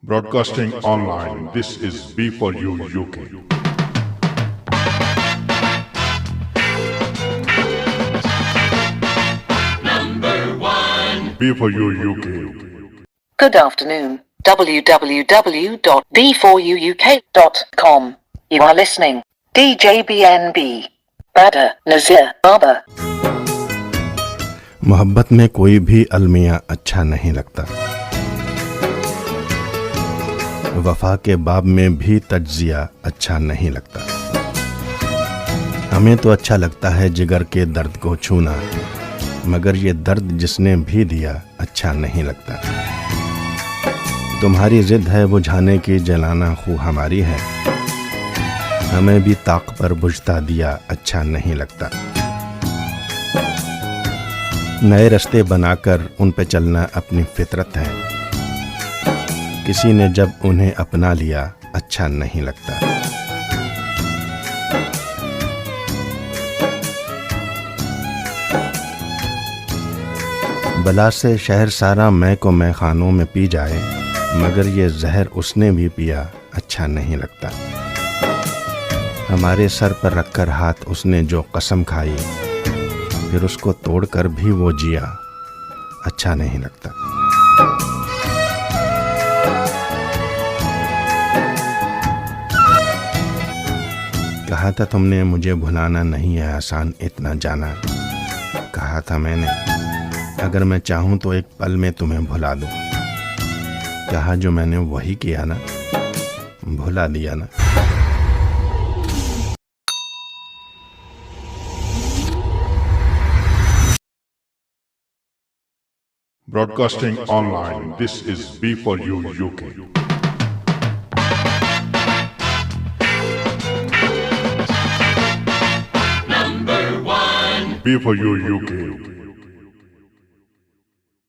Broadcasting online, this is B for You UK. Number 1. B for You UK. Good afternoon. www.b4uuk.com. You are listening. DJ BNB. Bada Nazir Baba. मोहब्बत में कोई भी अलमिया अच्छा नहीं लगता। वफा के बाब में भी तज्जिया अच्छा नहीं लगता। हमें तो अच्छा लगता है जिगर के दर्द को छूना, मगर ये दर्द जिसने भी दिया अच्छा नहीं लगता। तुम्हारी जिद है बुझाने की, जलाना खू हमारी है, हमें भी ताक पर बुझता दिया अच्छा नहीं लगता। नए रास्ते बनाकर उन पे चलना अपनी फितरत है, किसी ने जब उन्हें अपना लिया अच्छा नहीं लगता। बला से शहर सारा मैं को मैं खानों में पी जाए, मगर ये जहर उसने भी पिया अच्छा नहीं लगता। हमारे सर पर रखकर हाथ उसने जो कसम खाई, फिर उसको तोड़कर भी वो जिया अच्छा नहीं लगता। कहा था तुमने मुझे भुलाना नहीं है आसान इतना जाना। कहा था मैंने अगर मैं चाहूं तो एक पल में तुम्हें भुला दूं। कहा जो मैंने वही किया ना, भुला दिया ना। Broadcasting online, this is B for You UK. Number 1. B for You UK.